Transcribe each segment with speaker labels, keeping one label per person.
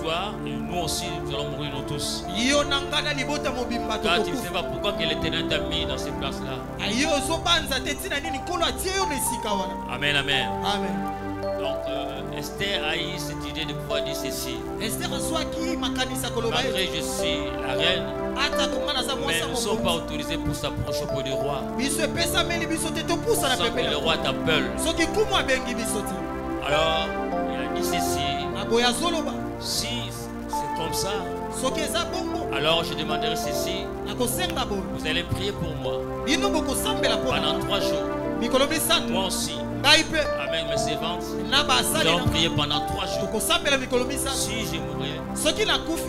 Speaker 1: toi, et nous aussi, nous allons mourir nous tous. Car tu ne sais pas pourquoi que l'Éternel t'a mis dans ces places-là. Amen, amen. Donc, Esther a eu cette idée de pouvoir dire ceci. Malgré que je suis la reine, mais nous ne sommes pas autorisés pour s'approcher auprès du roi. Sans que le roi t'appelle. Alors, il a dit ceci. Si c'est comme ça, alors je demanderai ceci. Vous allez prier pour moi pendant 3 jours. Moi aussi. Avec mes servantes, nous allons prier pendant 3 jours. Si je mourrai,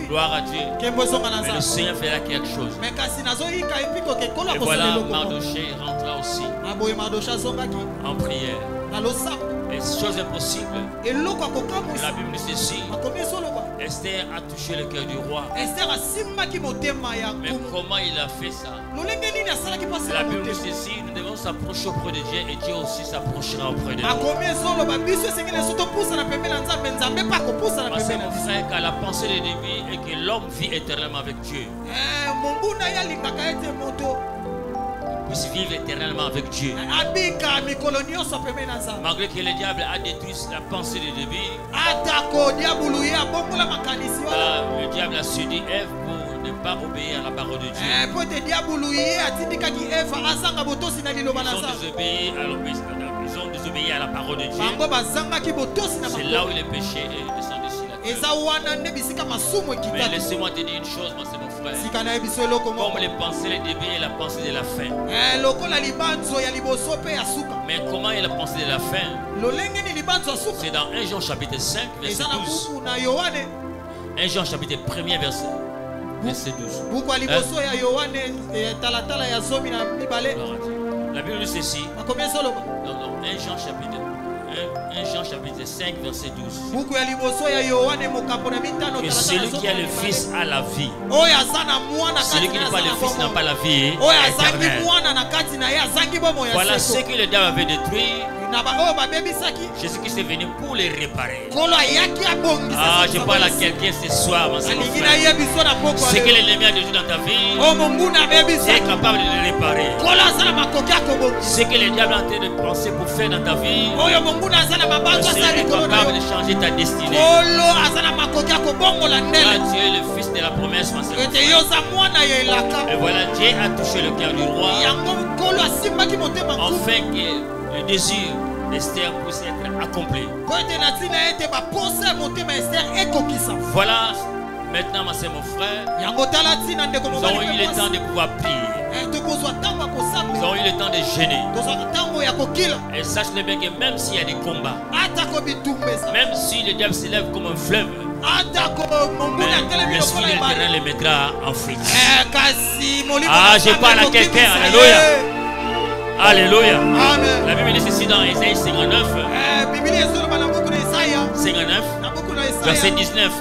Speaker 1: gloire à Dieu. Mais le Seigneur fera quelque chose. Et voilà, Mardochée rentra aussi en prière. Et chose impossible. La Bible dit ceci. Esther a touché le cœur du roi. Mais comment il a fait ça? La Bible dit ceci. Nous devons s'approcher auprès de Dieu et Dieu aussi s'approchera auprès de nous. C'est mon frère car la pensée de l'ennemi est que l'homme vit éternellement avec Dieu. Puisse vivre éternellement avec Dieu. Malgré que le diable a détruit la pensée de David, le diable a séduit Ève pour ne pas obéir à la parole de Dieu. Ils ont désobéi à la parole de Dieu. C'est là où le péché est descendu sur la terre. Mais laissez-moi te dire une chose, moi c'est mon frère. Comme les pensées, les débuts et la pensée de la fin. Mais comment est la pensée de la fin? C'est dans 1 Jean chapitre 5 verset 12. 1 Jean chapitre 1er verset 12. La Bible dit ceci. Non, 1 Jean chapitre 5 verset 12. Que celui qui a le Fils a la vie. Celui qui n'a pas le Fils n'a pas la vie éternelle. Voilà ce que le diable avait détruit. Jésus-Christ est venu pour les réparer. Ah, je parle à quelqu'un ce soir, mon frère. Ce que l'ennemi a détruit dans ta vie, tu es capable de le réparer. Ce que le diable est en train de penser pour faire dans ta vie, le Seigneur est capable de changer ta destinée. Car tu es le fils de la promesse, mon frère. Et voilà, Dieu a touché le cœur du roi, afin que le désir d'Esther puisse être accompli. Voilà, maintenant, ma soeur, mon frère, nous avons eu le temps de pouvoir prier. Nous avons eu le temps de gêner. Et sache-le bien que même s'il y a des combats, même si le diable s'élève comme un fleuve, l'esprit de l'Éternel les mettra en fuite. Ah, je parle à quelqu'un. Alléluia. Alléluia. Amen. La Bible dit ceci dans Isaïe 59. 59. Verset 19.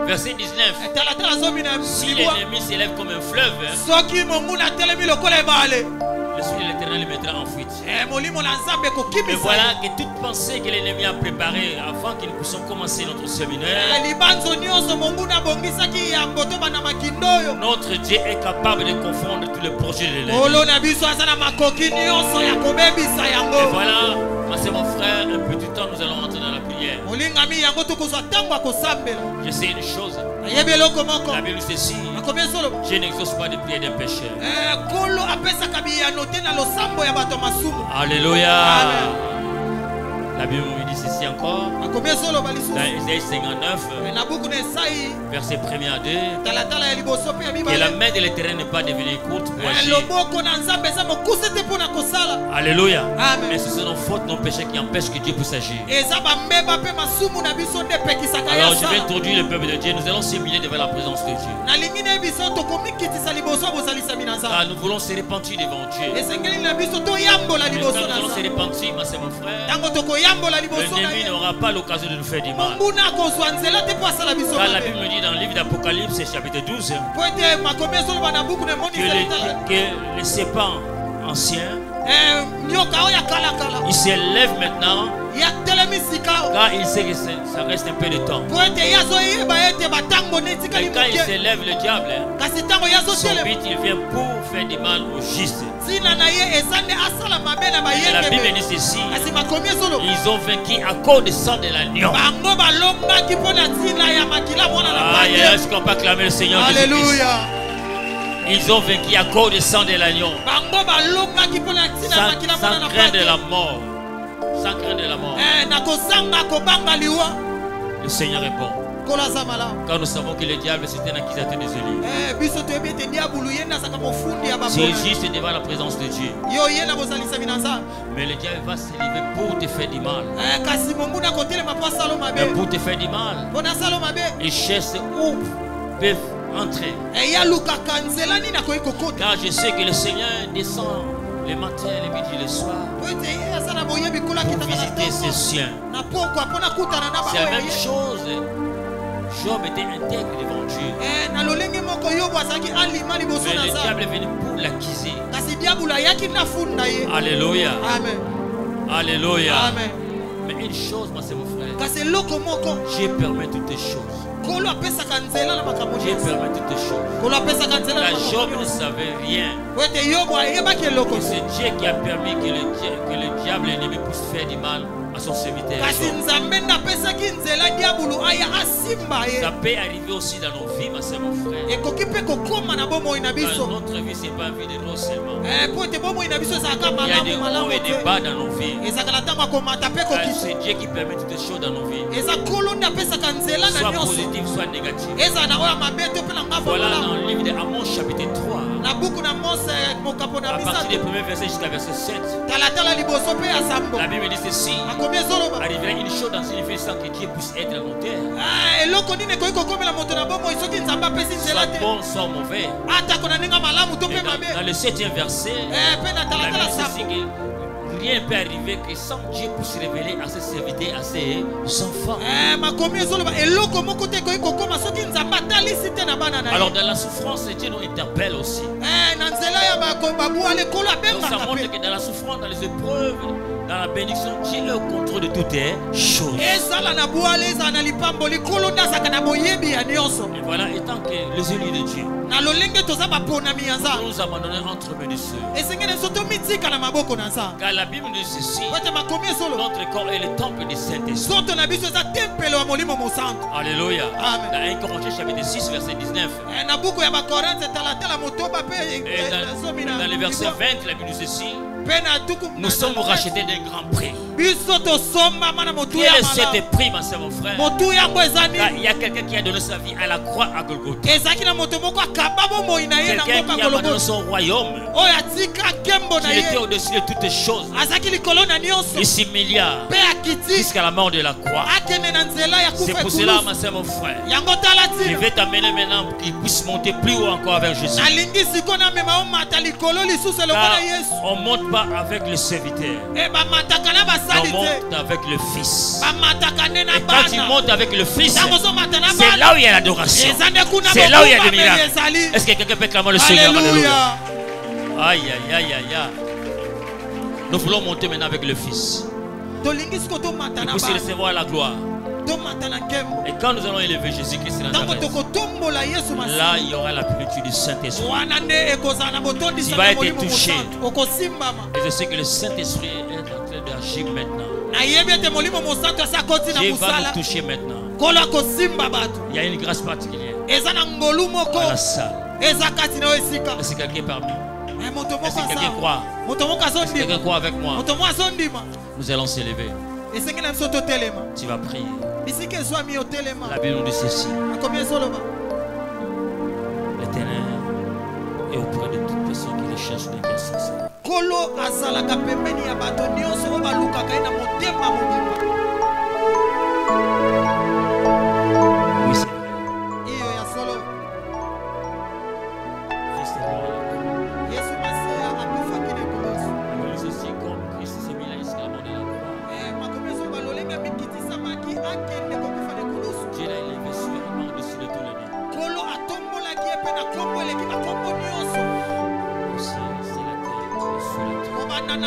Speaker 1: Verset 19. Si l'ennemi s'élève comme un fleuve, l'esprit de l'Éternel le mettra en fuite. Mais voilà que toute pensée que l'ennemi a préparée avant que nous puissions commencer notre séminaire, notre Dieu est capable de confondre tous les projets de l'ennemi. Et voilà, c'est mon frère, un petit temps nous allons entrer dans la prière. Je sais une chose. La Bible dit ceci. Je n'exauce pas de prière d'un pécheur. Alléluia. La Bible dit ceci encore. Dans Isaïe 59, verset 1er à 2. Que la main de l'Éternel n'est pas devenue courte pour agir. Alléluia. Mais ce sont nos fautes, nos péchés qui empêchent que Dieu puisse agir. Alors je vais introduire le peuple de Dieu. Nous allons s'humilier devant la présence de Dieu. Ah, nous voulons se repentir devant Dieu. Nous allons se repentir, ma soeur, mon frère. L'ennemi n'aura pas l'occasion de nous faire du mal. Car la Bible me dit dans le livre d'Apocalypse, chapitre 12, que les serpents anciens Il s'élève maintenant. Car il sait que ça reste un peu de temps. Et quand il s'élève, le diable, son but, il vient pour faire du mal au juste. Et la Bible dit ceci: ils ont vaincu à cause du sang de l'agneau. Est-ce qu'on peut acclamer le Seigneur Jésus-Christ?
Speaker 2: Alléluia.
Speaker 1: Ils ont vaincu à cause du sang de l'agneau. Sans crainte de la mort. Sans crainte de la mort. Le Seigneur est bon. Quand nous savons que le diable c'est un accusateur des élus. C'est juste devant la présence de Dieu. Mais le diable va s'élever pour te faire du mal. Mais pour te faire du mal, il cherche où peuvent entrer. Car je sais que le Seigneur descend le matin, le midi, le soir pour visiter ses siens. C'est la même chose. Job était intègre devant Dieu. Mais le diable est venu pour l'accuser. Alléluia.
Speaker 2: Amen.
Speaker 1: Alléluia.
Speaker 2: Amen.
Speaker 1: Mais une chose, moi, c'est mon frère. Dieu permet toutes les choses. Dieu permet toutes les choses. La Job ne savait rien. C'est Dieu qui a permis que le diable ennemi puisse faire du mal à son serviteur. Ça peut arriver aussi dans nos vies, ma soeur, mon frère. Dans notre vie, ce n'est pas une vie de rose seulement. Il y a des hauts et des bas dans nos vies. C'est Dieu qui permet toutes les choses dans nos vies. Soit positif, soit négatif. Voilà dans le livre d'Amos chapitre 3. À partir du premier verset jusqu'à verset 7. La Bible dit ceci: arriverait une chose dans une vie sans que Dieu puisse être dans nos terres. Soit bon, soit mauvais. Dans le 7e verset, la Bible dit ceci que rien ne peut arriver que sans Dieu puisse se révéler à ses serviteurs, à ses enfants. Alors dans la souffrance, Dieu nous interpelle aussi. Donc ça montre que dans la souffrance, dans les épreuves, dans la bénédiction, Dieu est au contrôle de toutes les choses. Et voilà, étant que les élus de Dieu, nous abandonnons entre mes soeurs. Car la Bible dit ceci: notre corps est le temple du Saint-Esprit. Alléluia. Dans 1 Corinthiens chapitre 6 verset 19. Et dans le verset 20, la Bible dit ceci: nous sommes rachetés d'un grand prix. Quel est cet prix, ma soeur, mon frère? Il y a quelqu'un qui a donné sa vie à la croix à Golgotha. Quelqu'un qui a abandonné son royaume, qui était au-dessus de toutes les choses. Il s'humilia jusqu'à la mort de la croix. C'est pour cela, ma soeur, mon frère, je vais t'amener maintenant pour qu'il puisse monter plus haut encore avec Jésus. Car on ne monte pas avec le serviteur, on monte avec le Fils. Et quand tu montes avec le Fils, c'est là où il y a l'adoration, c'est là où il y a le miracle. Est-ce que quelqu'un peut clamer le Seigneur? Alléluia. Aïe, aïe, aïe, aïe, aïe. Nous voulons monter maintenant avec le Fils. Nous puissions recevoir la gloire. Et quand nous allons élever Jésus-Christ, là il y aura la plénitude du Saint-Esprit. Tu vas être touché. Et je sais que le Saint-Esprit est en train d'agir maintenant. Dieu va nous toucher maintenant. Il y a une grâce particulière à la salle. Est-ce que quelqu'un parmi nous? Est-ce que quelqu'un croit? Est-ce que quelqu'un croit avec moi? Nous allons s'élever. Tu vas prier. La Bible nous dit ceci: l'Éternel est auprès de toute personne qui le cherche de cœur sincère. Oui, c'est vrai. Christ est mort. Mais ceci, comme Christ s'est mis là jusqu'à la mort de la croix, Dieu l'a élevé sûrement au-dessus de tous les noms. Au ciel, c'est la terre, et sur la terre.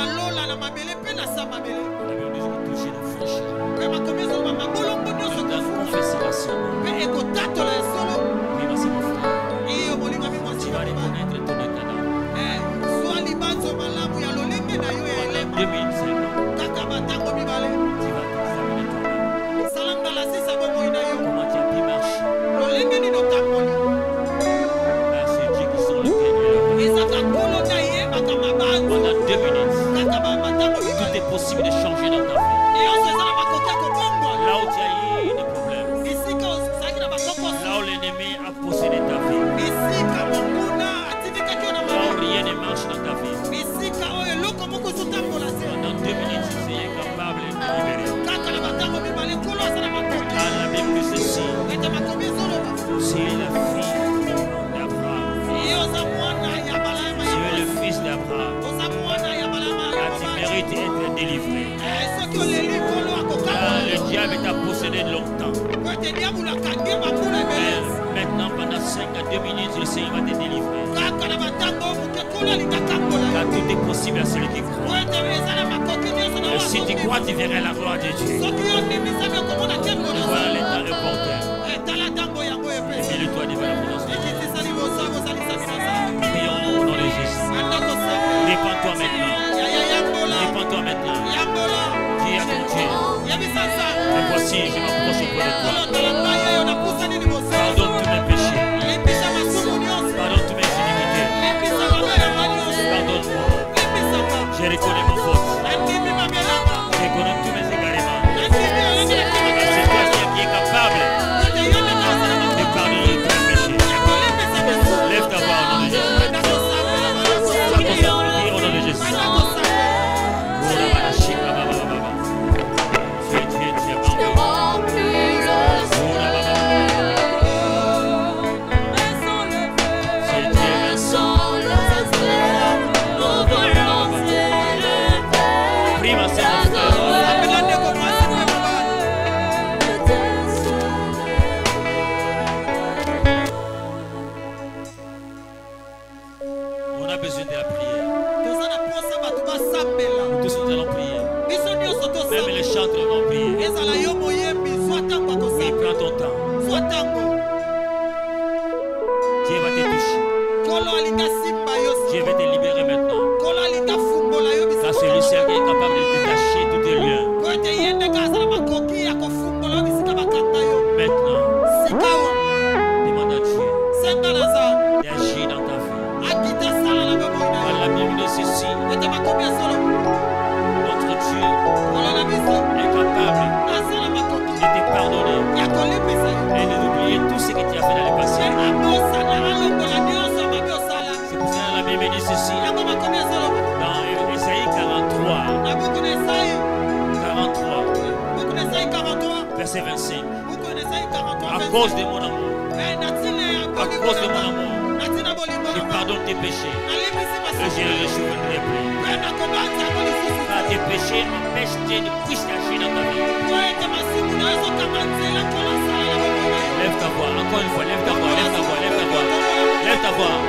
Speaker 1: Lève ta voix.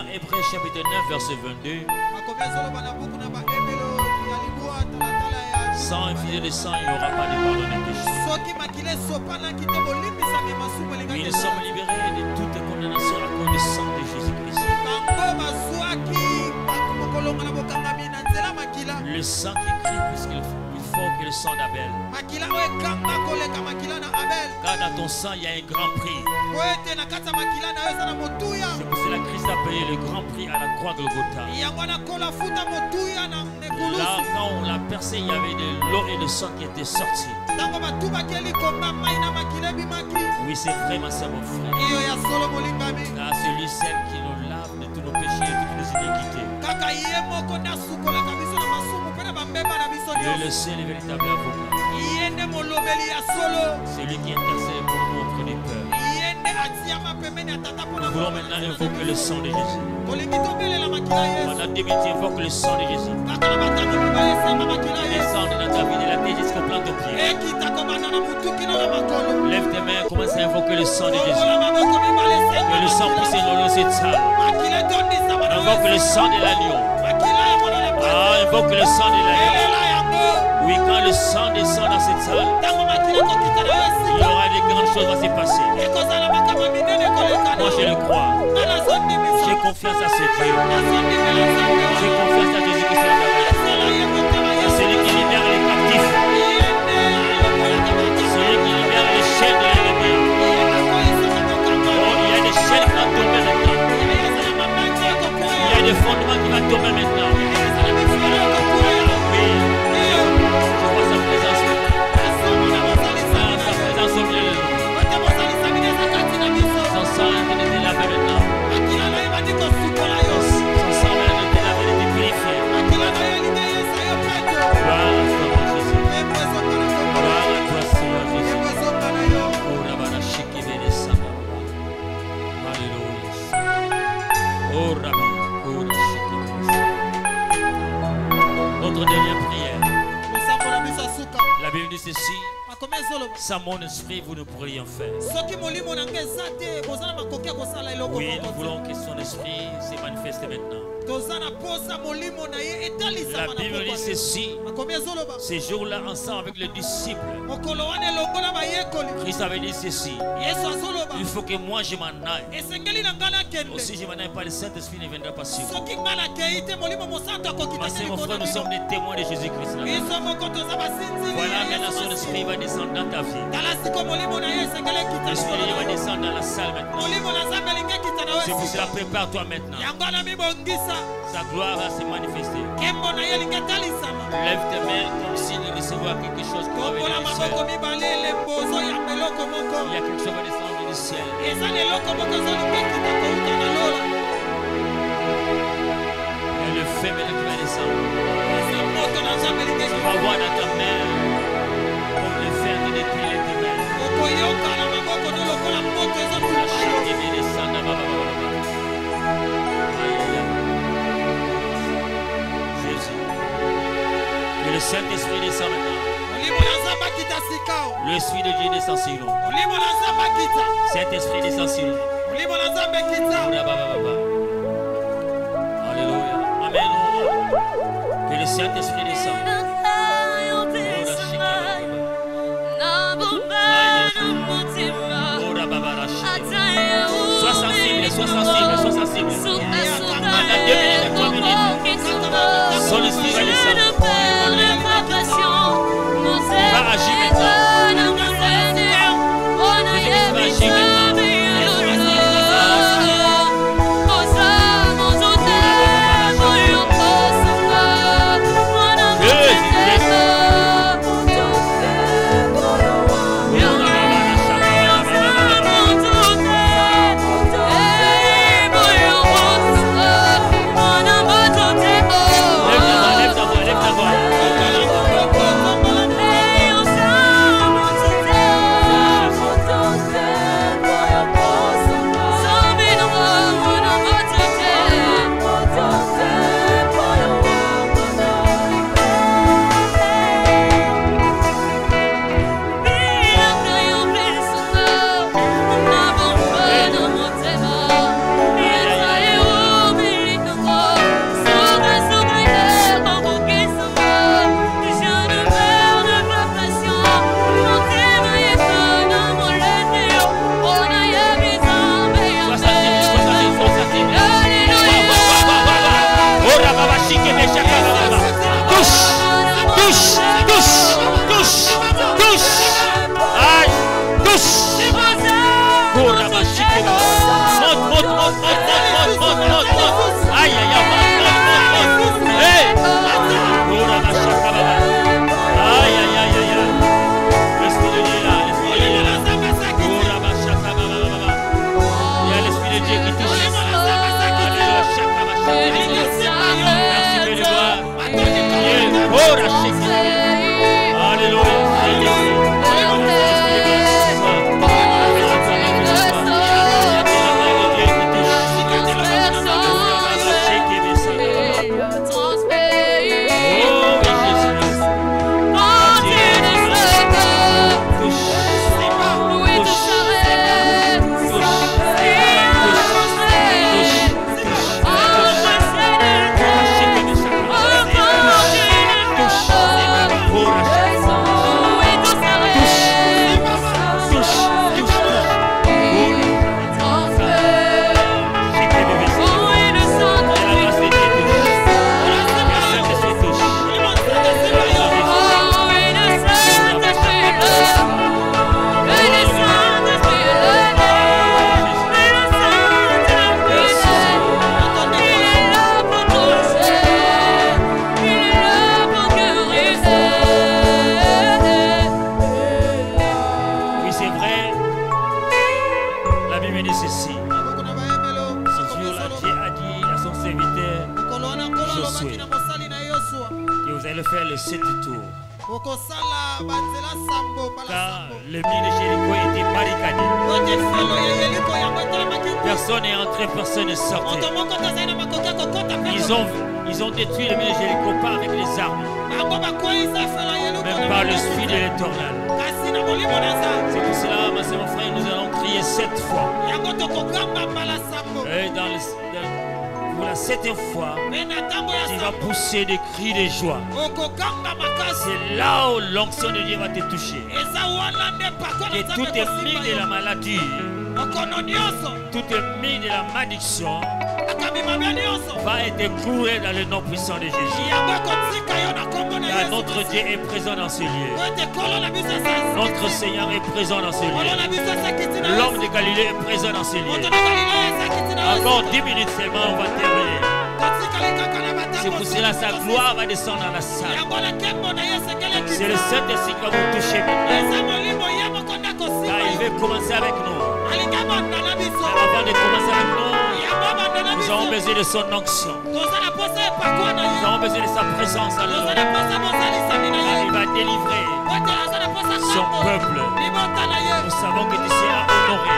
Speaker 1: dans Hébreux chapitre 9 verset 22. Sans infuser de sang, il n'y aura pas de pardon des péchés. Mais nous sommes libérés de toute condamnation à cause du sang de Jésus-Christ. Le sang qui crie puisqu'il faut que le sang d'Abel. Car dans ton sang il y a un grand prix. C'est pour cela que Christ a payé le grand prix à la croix Golgotha. Là, quand on l'a percé, il y avait de l'eau et le sang qui étaient sortis. Oui, c'est vrai, ma soeur, mon frère. Car celui celle qui nous lave de tous nos péchés et de toutes nos iniquités. Il est le seul et véritable avocat. Celui qui intercède pour nous auprès du Père. Nous voulons maintenant invoquer le sang de Jésus. Pendant 2 minutes, invoque le sang de Jésus. Descends dans ta vie de la tête jusqu'au plan de pied. Lève tes mains, commence à invoquer le sang de Jésus. Que le sang puisse inonder cette salle. Invoque le sang de l'agneau. Ah, invoque le sang de l'agneau. Oui, quand le sang descend dans cette salle, il y aura de grandes choses à se passer. Moi, je le crois. J'ai confiance à ce Dieu. J'ai confiance à Jésus qui est la c'est celui qui libère les captifs. Celui qui libère les chaînes de l'ennemi. Oh, il y a des chaînes qui vont tomber maintenant. Il y a des fondements qui vont tomber maintenant. Notre dernière prière. La Bible dit ceci. Sans mon esprit, vous ne pourriez rien faire. Oui, nous voulons que son esprit se manifeste maintenant. La Bible dit ceci. Ces jours-là, ensemble avec les disciples, Christ avait dit ceci. Il faut que moi je m'en aille. Aussi je m'en aille pas, le Saint-Esprit ne viendra pas sur vous. Mon frère, nous sommes des témoins de Jésus-Christ. Voilà, maintenant son esprit va descendre dans ta vie. L'esprit va descendre dans la salle maintenant. C'est pour cela, prépare-toi maintenant. Sa gloire va se manifester. Lève tes mains comme si de recevoir quelque chose qui va venir du ciel. Il y a quelque chose qui va descendre du ciel. Et le feu maintenant qui va descendre. Tu vas voir dans ta main comme le fer de détruire les ténèbres. La chair qui vient descendre. Le Saint-Esprit descend maintenant. Le Esprit de Dieu descend sur nous. Saint-Esprit descend sur nous. Alléluia. Amen. Que le Saint-Esprit descende. Sois sensible, sois sensible, sois sensible. Pendant 2 minutes, 3 minutes, son esprit va descendre. Va agir maintenant. Jésus va agir maintenant. Lève ta Aïe, aïe, aïe. Hey! Aïe, aïe, aïe, aïe. L'esprit de Dieu là, l'esprit de Dieu là. Il y a l'esprit de Dieu qui touche. Merci de gloire. Alléluia. Faire les 7 tours. Car le mur de Jéricho était barricadé. Personne n'est entré, personne n'est sorti. Ils ont détruit le mur de Jéricho pas avec les armes, même par le Spirit de l'Éternel. C'est pour cela, ma soeur, mon frère, nous allons crier 7 fois. Et pour la 7e fois, tu vas pousser des cris de joie. C'est là où l'onction de Dieu va te toucher. Et tout est mis de la maladie, tout est mis de la malédiction va être couru dans le nom puissant de Jésus. Car notre Dieu est présent dans ce lieu. Notre Seigneur est présent dans ce lieu. L'homme de Galilée est présent dans ce lieu. Encore 10 minutes seulement, on va terminer. C'est pour cela sa gloire va descendre dans la salle. C'est le Saint-Esprit qui va vous toucher maintenant. Car il veut commencer avec nous. Avant de commencer avec nous, nous avons besoin de son onction. Nous avons besoin de sa présence. Il va délivrer son peuple. Nous savons que tu seras honoré.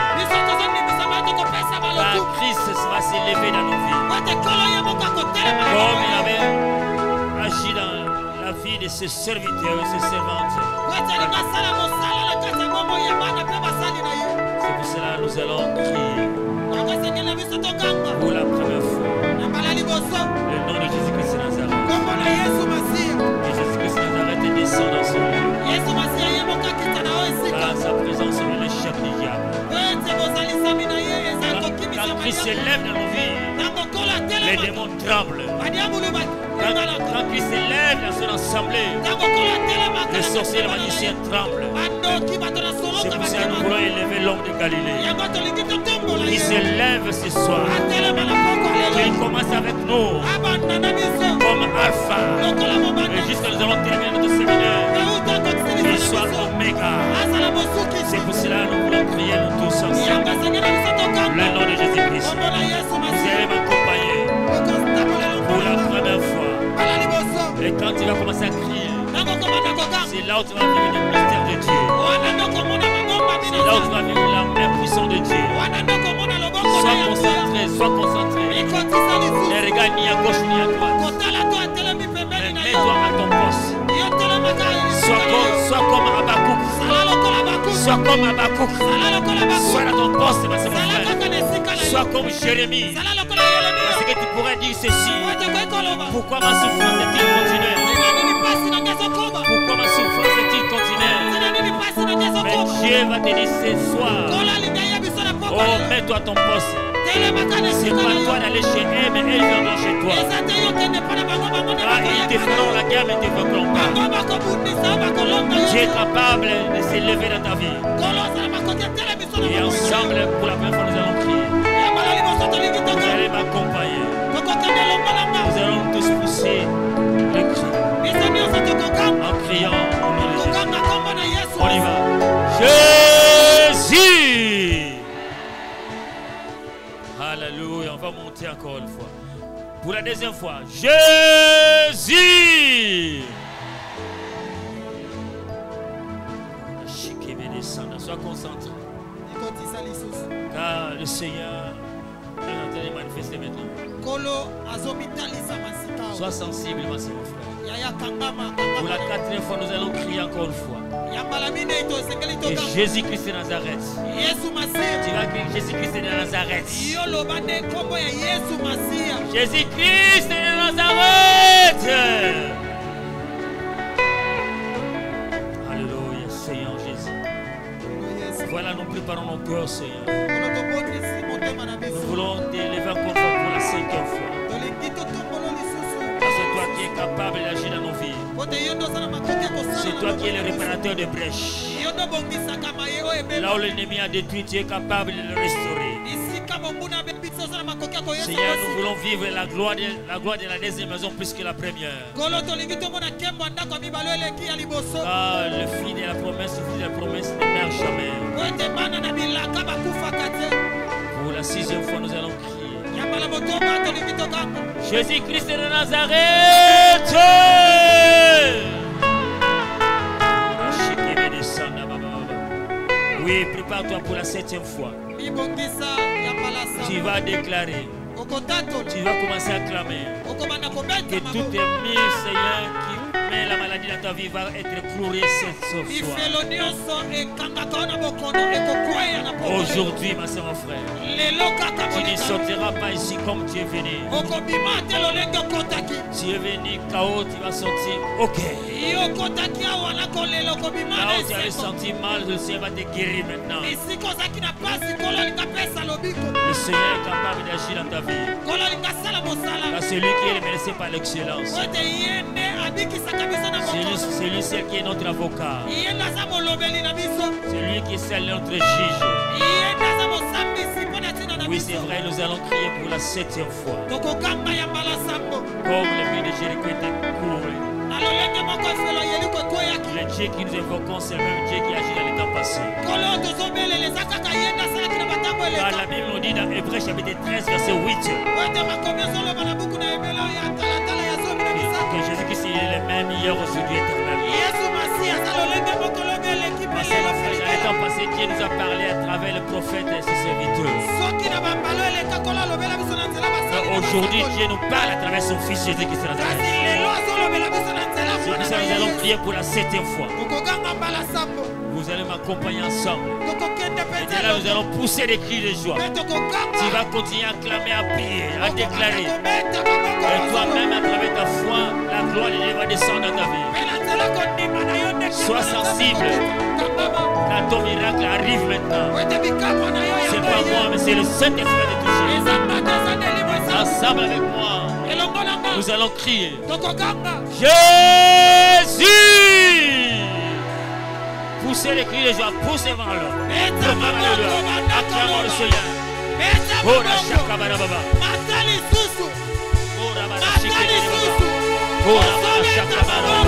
Speaker 1: Car Christ sera s'élever dans nos vies. Comme il avait agi dans la vie de ses serviteurs et ses servantes. C'est pour cela que nous allons crier pour la première fois le nom de Jésus-Christ de Nazareth. Et Jésus-Christ de Nazareth descend dans ce lieu. Par sa présence, il est le chef du diable. Quand Christ s'élève dans nos vies, les démons tremblent. Quand Christ s'élève dans son assemblée, les sorciers et les magiciens tremblent. C'est pour ça que nous voulons élever l'homme de Galilée. Il s'élève ce soir. Il commence avec nous comme alpha. Et jusqu'à nous allons terminer notre séminaire, qu'il soit oméga. C'est pour cela que nous voulons crier nous tous ensemble. Le nom de Jésus-Christ. Vous allez m'accompagner pour la première fois. Et quand tu vas commencer à crier, c'est là où tu vas vivre le mystère de Dieu. C'est là où tu vas vivre la main puissante de Dieu. Sois concentré, sois concentré. Ne regarde ni à gauche ni à droite. Mais mets-toi à ton poste. Sois comme Habakkuk. Sois comme Habakkuk. Sois à ton poste, ma frère. Sois comme Jérémie. Parce que tu pourrais dire ceci. Pourquoi ma souffrance est-il continuelle? Pourquoi ma souffrance est-il continuelle? Mais Dieu va te dire ce soir. Oh, mets-toi à ton poste. C'est pas toi d'aller chez elle, mais elle viendra chez toi. Ah, ils te feront la guerre, mais ils ne te vaincront pas. Tu es capable de s'élever dans ta vie. Et ensemble, pour la première fois, Alléluia. On va monter encore une fois. Pour la deuxième fois. Jésus. Sois concentré. Car le Seigneur est en train de manifester maintenant. Sois sensible, mon frère. Pour la quatrième fois, nous allons crier encore une fois. Et Jésus-Christ de Nazareth. Tu vas crier Jésus-Christ de Nazareth. Jésus-Christ de Nazareth. Alléluia, Seigneur Jésus. Voilà, nous préparons nos cœurs, Seigneur. Nous voulons t'élever encore une fois pour la 5e fois. C'est toi qui es capable d'agir dans nos vies. C'est toi qui es le réparateur de brèches. Là où l'ennemi a détruit, tu es capable de le restaurer. Seigneur, nous voulons vivre la gloire de la deuxième maison plus que la première. Car le fils de la promesse ne meurt jamais. Pour la 6e fois, nous allons crier. Jésus-Christ de Nazareth. Oui, prépare-toi pour la 7e fois. Tu vas déclarer. Tu vas commencer à clamer. Que tout ennemi, Seigneur, qui met la maladie dans ta vie va être cloué cette fois. Aujourd'hui, ma soeur, mon frère, tu ne sortiras pas ici comme tu es venu. Tu es venu KO, tu vas sortir OK. Là où tu avais senti mal, le Seigneur va te guérir maintenant. Le Seigneur est capable d'agir dans ta vie. Car c'est lui qui est menacé par l'excellence. C'est lui seul qui est notre avocat. C'est lui qui est seul notre juge. Oui, c'est vrai, nous allons crier pour la 7e fois. Comme le mur de Jéricho était couru. Le Dieu qui nous évoquons, c'est le même Dieu qui agit dans les temps passés. Car la Bible nous dit dans Hébreux chapitre 13, verset 8. Que Jésus-Christ est le même hier, aujourd'hui, éternellement. Dans les temps passés, Dieu nous a parlé à travers le prophète et ses serviteurs. Aujourd'hui, Dieu nous parle à travers son Fils Jésus-Christ de Nazareth. Nous allons prier pour la 7e fois. Vous allez m'accompagner ensemble. Et là, nous allons pousser des cris de joie. Tu vas continuer à clamer, à prier, à déclarer. Et toi-même, à travers ta foi, la gloire de Dieu va descendre dans ta vie. Sois sensible. Car ton miracle arrive maintenant. C'est pas moi, mais c'est le Saint-Esprit de toucher. Ensemble avec moi, nous allons crier. Jésus! Poussez les cris de joie, poussez vers l'homme. Acclamons le Seigneur. Oh la chakabara baba. Oh la baba chikabara. Oh la baba chakabara.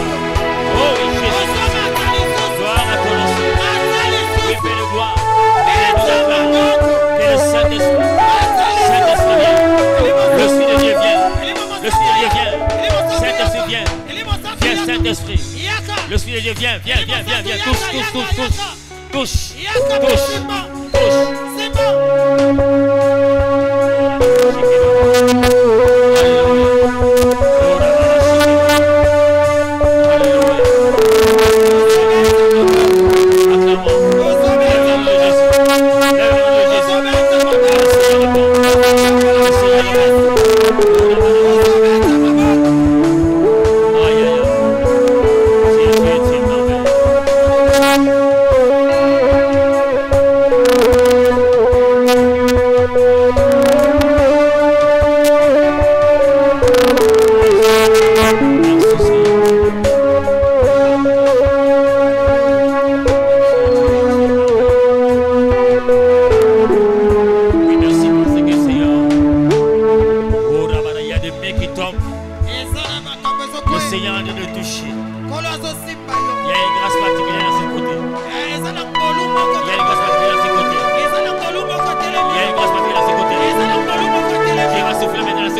Speaker 1: Oh Jésus. Gloire à ton nom. Oui, fais le gloire. Que le Saint-Esprit. Saint-Esprit vient. Le Esprit de Dieu vient. Le Esprit de Dieu vient. Saint-Esprit vient. Viens Saint-Esprit. Le Esprit de Dieu vient, viens. Touche.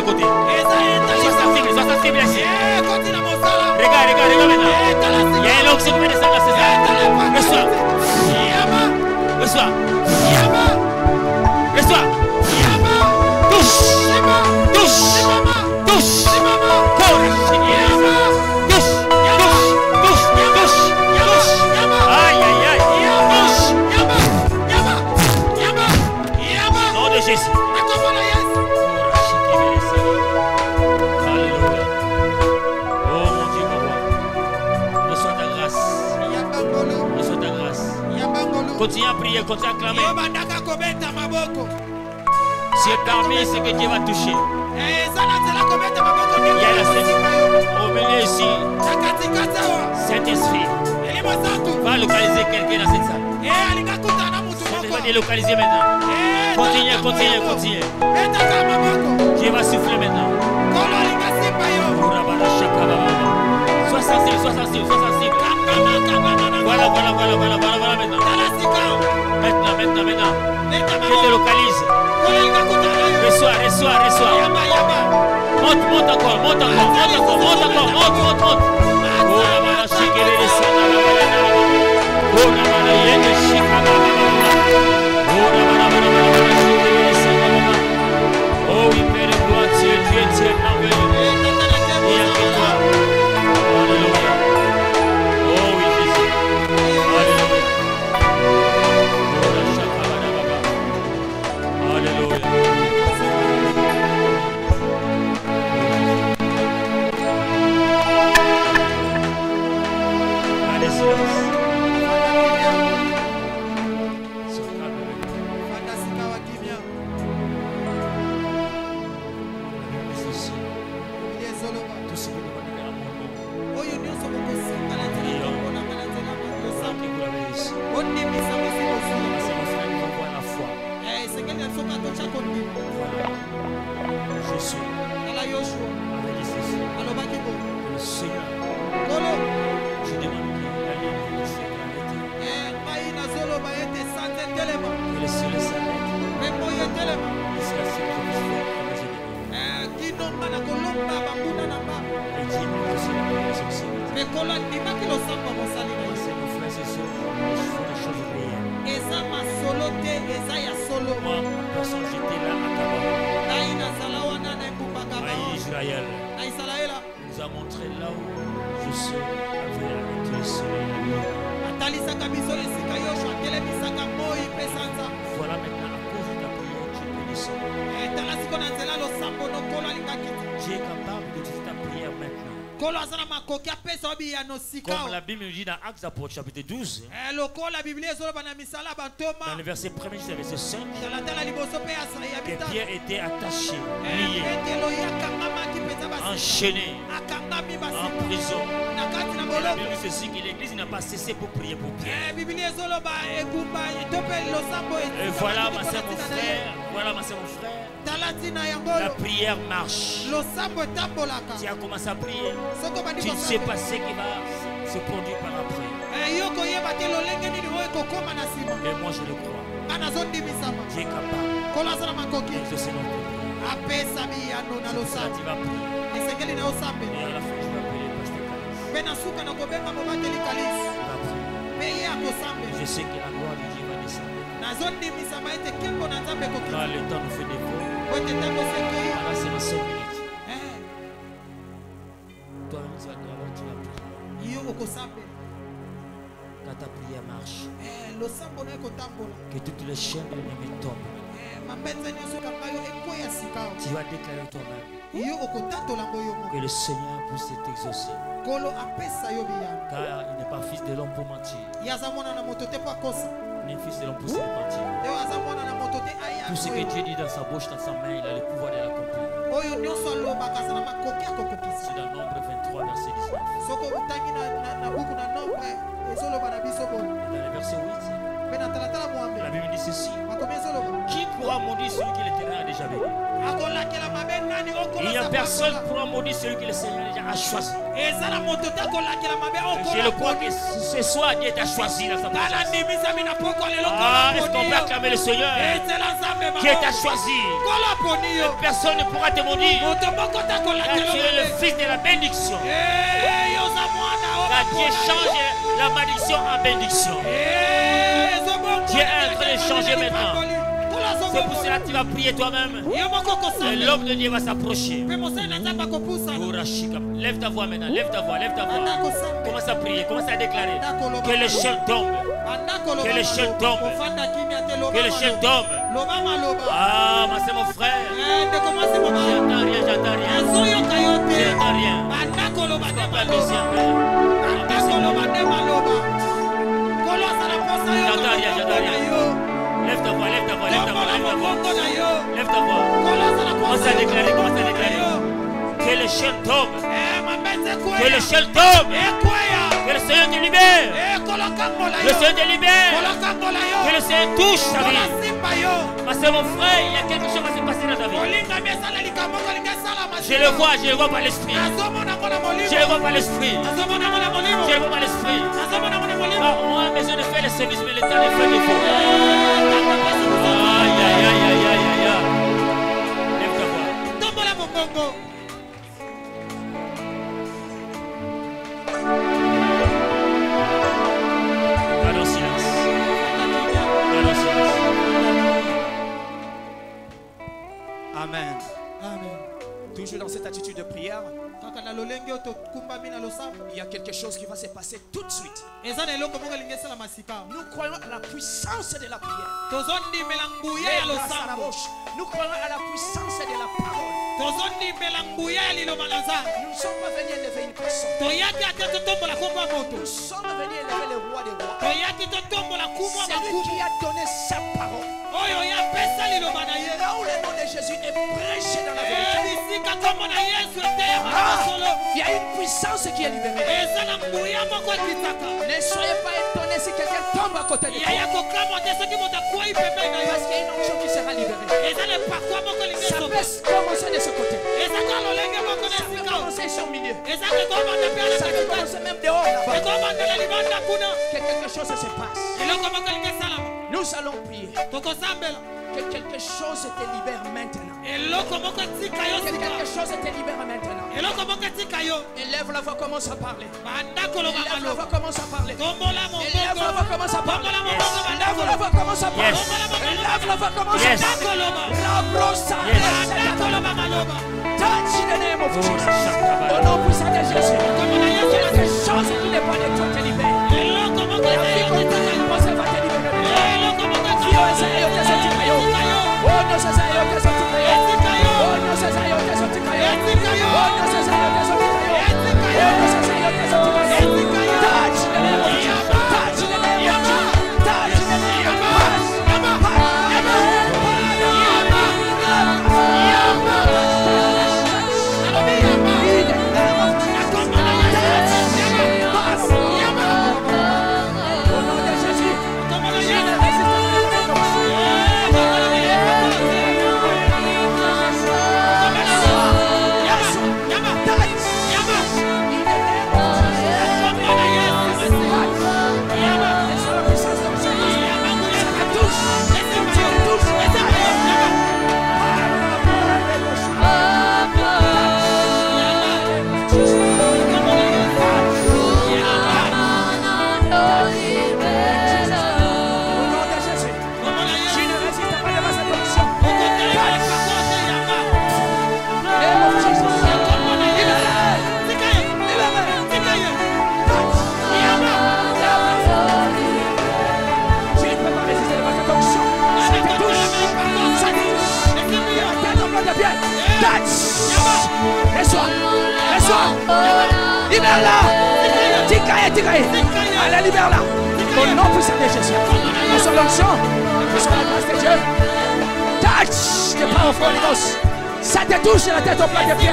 Speaker 1: côté. Sois sensible ici. Regarde maintenant. Il y a un homme qui peut descendre à César. Reçois. Touche. Aïe. Nom de Jésus. Alléluia. Oh mon Dieu, mon roi. Reçois ta grâce. Continue à prier, continue à clamer. C'est parmi ce que Dieu va toucher. Il y a la scène. Au milieu ici. Saint-Esprit va localiser quelqu'un dans cette salle. Il va délocaliser maintenant. Continue. Dieu va souffler maintenant. Sois sensible. Voilà maintenant. Maintenant. Je te localise. Reçois. Monte encore. Monte. Oh oui, Père de gloire, tu es merveilleux. Rien que toi. Alléluia. Oh oui, Jésus. Alléluia. Alléluia. Allez, silence. Nous a montré là où je suis avec le soleil. Voilà maintenant à cause de ta prière, tu peux descendre. Tu es capable de dire ta prière maintenant. Comme la Bible nous dit dans Actes d'Apôtres chapitre 12, dans le verset 1er jusqu'au verset 5, que Pierre était attaché, lié, enchaîné, en prison. Et la Bible dit ceci, que l'église n'a pas cessé pour prier pour Pierre. Et voilà ma soeur, mon frère, la prière marche. Tu as commencé à prier. Tu ne sais pas ce qui va se produire par après. Et moi je le crois. Tu es capable. Et je sais non plus. C'est ça, tu vas prier. Et à la fin je vais appeler Pasteur Kalis. Je sais que la gloire de Dieu va descendre. Quand le temps nous fait des voeux, voilà, c'est dans 5 minutes. Toi-même, tu vas prier. Quand ta prière marche, que toutes les chaînes de l'ennemi tombent. Tu vas déclarer toi-même que le Seigneur puisse t'exaucer. Car il n'est pas fils de l'homme pour mentir, ni fils de l'homme pour se repentir. Tout ce que Dieu dit dans sa bouche, dans sa main, il a le pouvoir de l'accomplir. C'est dans Nombre 23, verset 19. Dans le verset 8, la Bible dit ceci: qui pourra maudire celui que l'Éternel a déjà béni? Il n'y a personne pour maudire celui que le Seigneur a choisi. Je le crois que ce soir Dieu t'a choisi dans sa présence. Est-ce qu'on peut acclamer le Seigneur? Dieu t'a choisi. Personne ne pourra te maudire. Car tu es le fils de la bénédiction. Car Dieu change la malédiction en bénédiction. Dieu est en train de changer maintenant. C'est pour cela que tu vas prier toi-même. Et l'homme de Dieu va s'approcher. Lève ta voix maintenant, lève ta voix, lève ta voix. Commence à prier, commence à déclarer. Que le ciel tombe. Que le ciel tombe. Que le ciel tombe. Ah, mais c'est mon frère. J'entends rien, j'entends rien. J'entends rien. J'entends rien, j'entends rien. Lève ta voix, lève ta voix, lève ta voix, lève ta voix. Lève ta voix. Commence à déclarer, commence à déclarer. Que le ciel tombe. Que le ciel tombe. Que le Seigneur te libère. Le Seigneur te libère. Que le Seigneur touche ta vie. Parce que mon frère, il y a quelque chose qui va se passer dans ta vie. Je le vois par l'esprit. Je le vois par l'esprit. Je le vois par l'esprit. On a besoin de faire le service, mais le temps de faire des faux. Aïe, aïe, aïe, aïe, aïe, aïe. Lève ta voix. Garde en silence. Garde en silence.
Speaker 2: Amen. Amen. Toujours dans cette attitude de prière, il y a quelque chose qui va se passer tout de suite. Nous croyons à la puissance de la prière. Nous croyons à la puissance de la parole. Nous ne sommes pas venus élever une personne. Nous sommes venus élever le roi des rois. Celui qui a donné sa parole. Là où le nom de Jésus est prêché dans la vérité, il y a une puissance qui est libérée. Ne soyez pas étonnés si quelqu'un tombe à côté de toi. Parce qu'il y a une onction qui sera libérée. Ça peut commencer de ce côté. Ça peut commencer sur le milieu. Ça peut commencer même dehors là-bas. Que quelque chose se passe. Nous allons prier. Que quelque chose te libère maintenant. Que quelque chose te libère maintenant. Élève la voix, commence à parler. Élève la voix, commence à parler. Élève la voix, commence à parler. Élève la voix, commence à parler. Élève la voix, commence à parler. Touch the name of Jesus. Au nom puissant de Jésus. Quelque chose qui n'est pas de toi te libère. La vie qu'on t'a imposée va te libérer. Oh, libère-la. Allez, libère-la. Au nom puissant de Jésus. Nous sommes l'onction. Nous sommes la grâce de Dieu. Touch the power of Holy Ghost. Ça te touche la tête au plat de pied.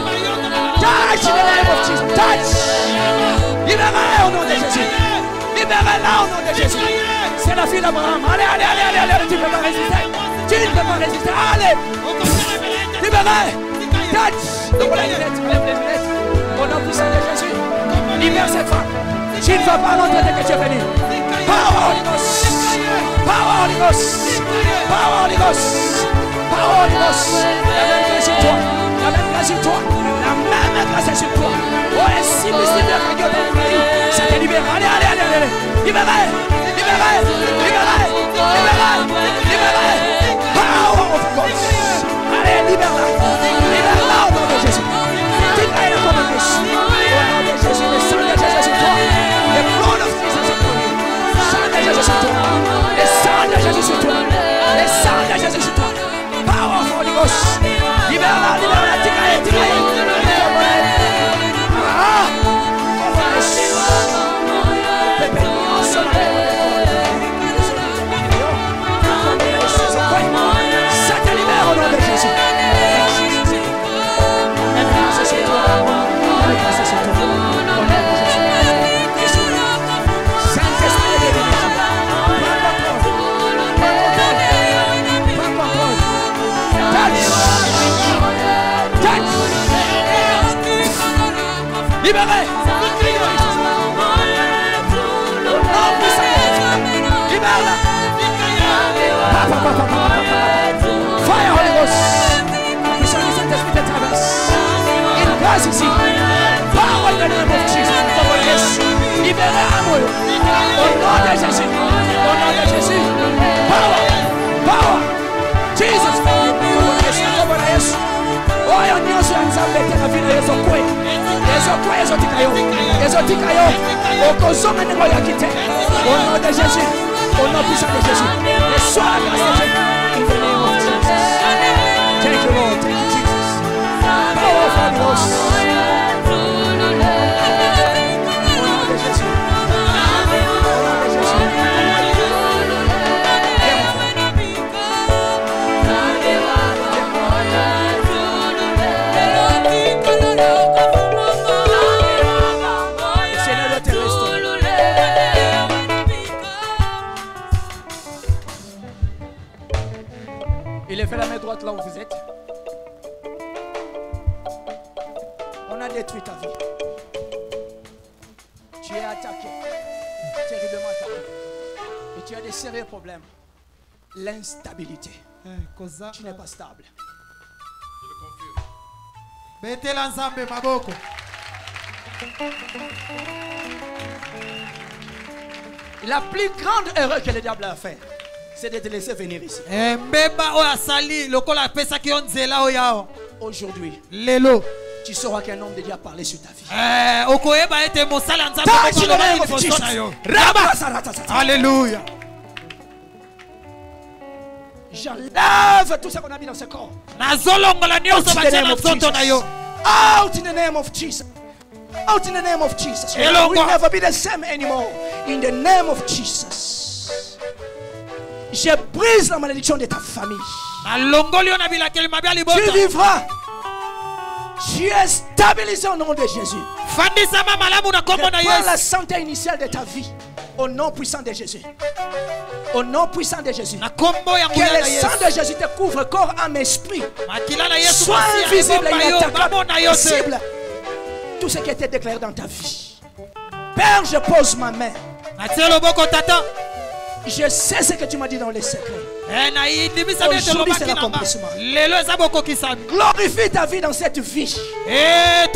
Speaker 2: Touch in the name of Jesus. Touch. Libère-la au nom de Jésus. Libère-la au nom de Jésus. C'est la fille d'Abraham. Allez. Tu ne peux pas résister. Tu ne peux pas résister. Allez. Libère-la. Enlève les lunettes. Au nom puissant de Jésus. Libère cette femme. Tu ne vas pas rentrer dès que tu es venu. Power Holy Ghost. Power Holy Ghost. Power Holy Ghost. Power Holy Ghost. La même grâce sur toi. La même grâce sur toi. La même grâce sur toi. Oh, et si vous êtes bien, ça te libère. Allez, allez, allez, allez. Libérez. Libérez. Libérez. Libérez. Libérez. Power of God. Allez, libère-la. Libère-la au nom de Jésus. Libère le nom de Jésus. Au nom de Jésus, le sang de Jésus sur toi. Le blood of Jesus upon you. Le sang de Jésus sur toi. Le sang de Jésus sur toi. Le sang de Jésus sur toi. Power of Holy Ghost. Libère-la, libère-la. Tigre, tigre. Ah! Ça te libère au nom de Jésus. Libérez! Libère-la! Fire Holy Ghost! La puissance du Saint-Esprit te traverse. Une grâce ici. Power in the name of Jesus. Libérez amour. Au nom de Jésus. Au nom de Jésus. Power. Power. Jesus. Yes. Oh, yo nyonso ya Nzambe te na vile yezo kwe. Yezo tikayo. Yezo tikayo. Okozonga ndenge oyaki te. Au nom de Jésus. Au nom puissant de Jésus. Reçois la grâce de Dieu. In the name of Jesus. Thank you, Lord. Thank you, Jesus. Power of Holy Ghost. Au nom de Jésus. Il est fait la main droite là où vous êtes. On a détruit ta vie. Tu es attaqué, terriblement attaqué. Et tu as des sérieux problèmes. L'instabilité. Tu n'es pas stable. Je le confirme. La plus grande erreur que le diable a fait, c'est de te laisser venir ici. Aujourd'hui, tu sauras qu'un homme de Dieu a parlé sur ta vie. Alléluia. J'enlève tout ce qu'on a mis dans ce corps. Out in the name of Jesus. Out in the name of Jesus. You will never be the same anymore. In the name of Jesus. Je brise la malédiction de ta famille. Tu vivras. Tu es stabilisé au nom de Jésus. Reprends la santé initiale de ta vie. Au nom puissant de Jésus. Au nom puissant de Jésus. Que le sang de Jésus te couvre corps, âme, esprit. Sois invisible et inattaquable. Possible. Tout ce qui était déclaré dans ta vie. Père, je pose ma main. Je sais ce que tu m'as dit dans les secrets. Aujourd'hui, c'est l'accomplissement. Glorifie ta vie dans cette vie. Il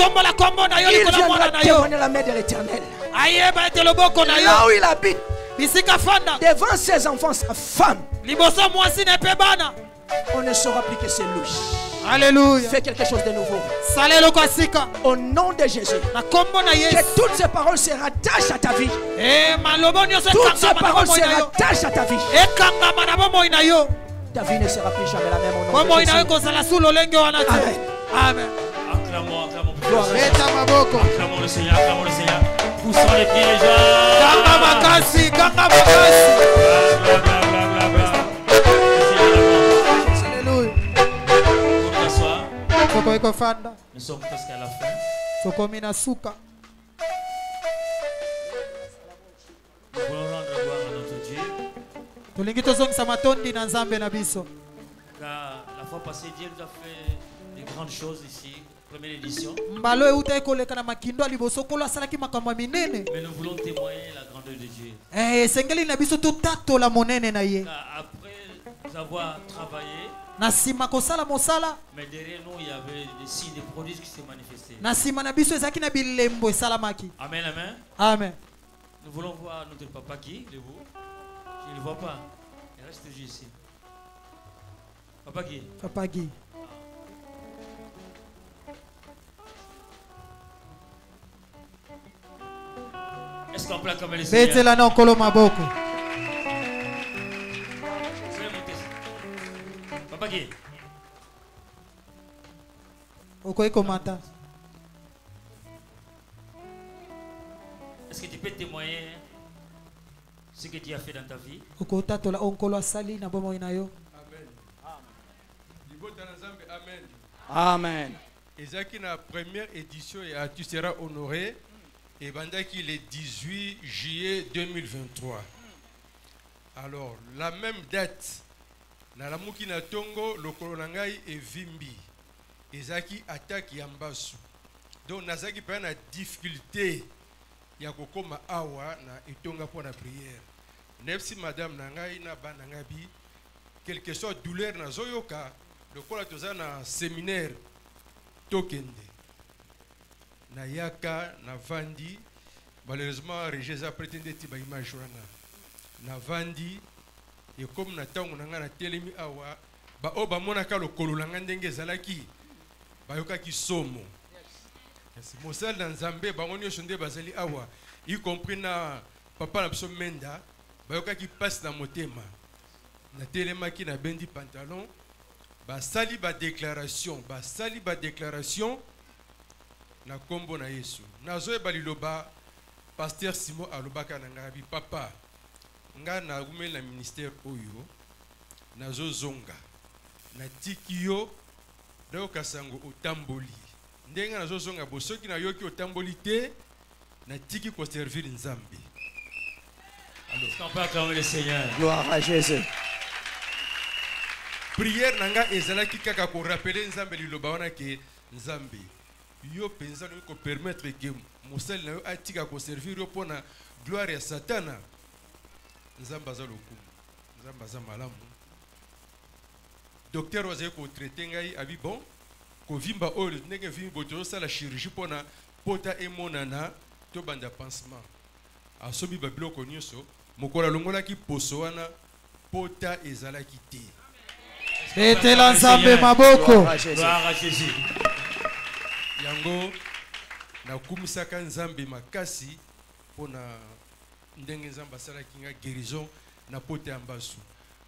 Speaker 2: viendra témoigner la main de l'Éternel. Là où il habite, devant ses enfants, sa femme, on ne saura plus que c'est lui.
Speaker 1: Alléluia.
Speaker 2: Fais quelque chose de nouveau. Au nom de Jésus. Que toutes ces paroles se rattachent à ta vie. Toutes ces paroles se rattachent à ta vie. Ta vie ne sera plus jamais la même au nom de Jésus. Amen.
Speaker 1: Amen. Acclamons le Seigneur, acclamons le Seigneur. Poussons les pieds les gens. Nous sommes presque à la fin. Nous voulons rendre gloire à notre Dieu. Car la fois passée, Dieu nous a fait des grandes choses ici. Première édition.
Speaker 2: Mais nous
Speaker 1: voulons témoigner la grandeur de Dieu. Après avoir travaillé, mais derrière nous il y avait des signes, des prodiges qui se manifestaient. Amen, amen.
Speaker 2: Amen.
Speaker 1: Nous voulons voir notre papa qui, le vous. Je ne le vois pas. Il reste juste ici. Papa qui?
Speaker 2: Papa qui?
Speaker 1: Est-ce qu'on peut acclamer le Seigneur? Papa qui? Est-ce que tu peux témoigner ce que Dieu a fait dans ta vie?
Speaker 3: Amen. Amen. Ezaki na première édition et tu seras honoré. Et bandaki le 18 juillet 2023. Alors, la même date, na lamuki na tongo, le kolonangai et vimbi. Ezaki attaque yambasu. Donc, nazaki pas na difficulté. Ya kokoma awa na etonga pour la prière. Nefsi madame nangai na banangabi. Quelque chose douleur na zoyoka. Le kola toza na séminaire tokende. Na yaka na vandi malheureusement Regeza prétendait tiba image wana na vandi et comme na tango na telemi awa ba oba monaka lokolo langa ndenge zalaki ba yokaki somo yes mosal na nzambe ba ngoni yosonde bazali awa y compris na papa na biso menda ba yokaki passe na motema na telemaki na bendi pantalon ba sali ba déclaration na kombo na Yesu nazo baliloba pasteur Simon alobaka na ngabi papa nga na umeli na ministère oyo nazo zonga na tikio do kasango otamboli ndenga nazo zonga bosoki na yoki otamboli te na tiki ko servir nzambe.
Speaker 1: Alors on peut acclamer le Seigneur.
Speaker 3: Gloire à Jésus. Prière nanga ezalaki kaka ko rappeler nzambe liloba wana ke nzambe yo penza ko permettre que mosel na yo atika ko servir yo pona gloire ya satana nzamba za lokumu nzamba za malamu docteur oze ko traiter ngai abi bon ko vimba oyo ndenge vimba boto sala chirurgie pona pota emonana to banda pansement asobi babiloko nyonso mokola longola ki poso wana pota ezalaki te.
Speaker 2: C'était l'ensemble maboko.
Speaker 1: Gloire à Jésus.
Speaker 3: Yango na kumisaka nzambe makasi pona ndenge nzamba sala kinga guérison na pote ambasu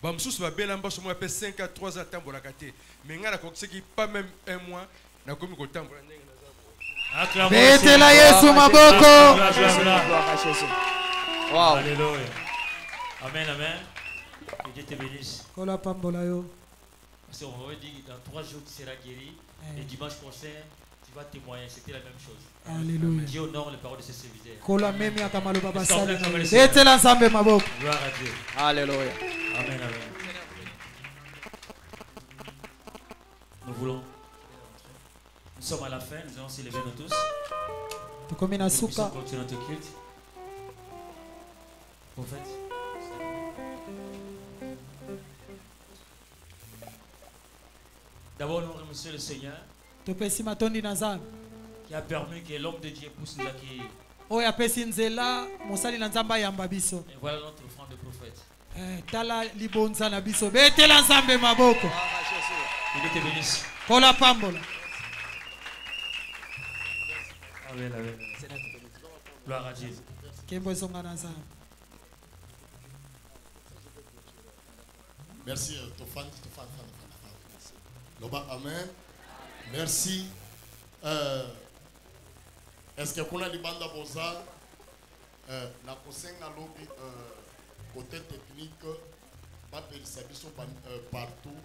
Speaker 3: ba msusu ba bela ambasu mo pe 5 à 3 ans tambola kate mais ngala ko seki pas même un mois na komi ko tambola ndenge na
Speaker 2: zabo Bete la Yesu maboko.
Speaker 1: Wow. Alléluia. Amen, amen. Que Dieu te bénisse.
Speaker 2: Kola pambola yo.
Speaker 1: Parce qu'on va dire dans 3 jours tu seras guéri et dimanche prochain tu vas témoigner, c'était la même chose.
Speaker 2: Alléluia.
Speaker 1: Dieu honore les paroles de ses serviteurs.
Speaker 2: Kola memi akamalo baba sala. Bete la nzambe maboko.
Speaker 1: Gloire à Dieu.
Speaker 3: Alléluia.
Speaker 1: Amen, amen. Nous sommes à la fin, nous allons s'élever nous tous.
Speaker 2: Nous continuons
Speaker 1: notre culte. Prophète. D'abord, nous remercions le Seigneur qui a permis que l'homme de Dieu pousse nous accueillir. Et voilà notre offrande de prophète. Il te bénisse. Amen, amen. Gloire à Jésus.
Speaker 4: Merci, Tofan. Loba, amen. Merci. Est-ce que kuna libanda boza na kosenga lobby côté technique ba pelisa biso partout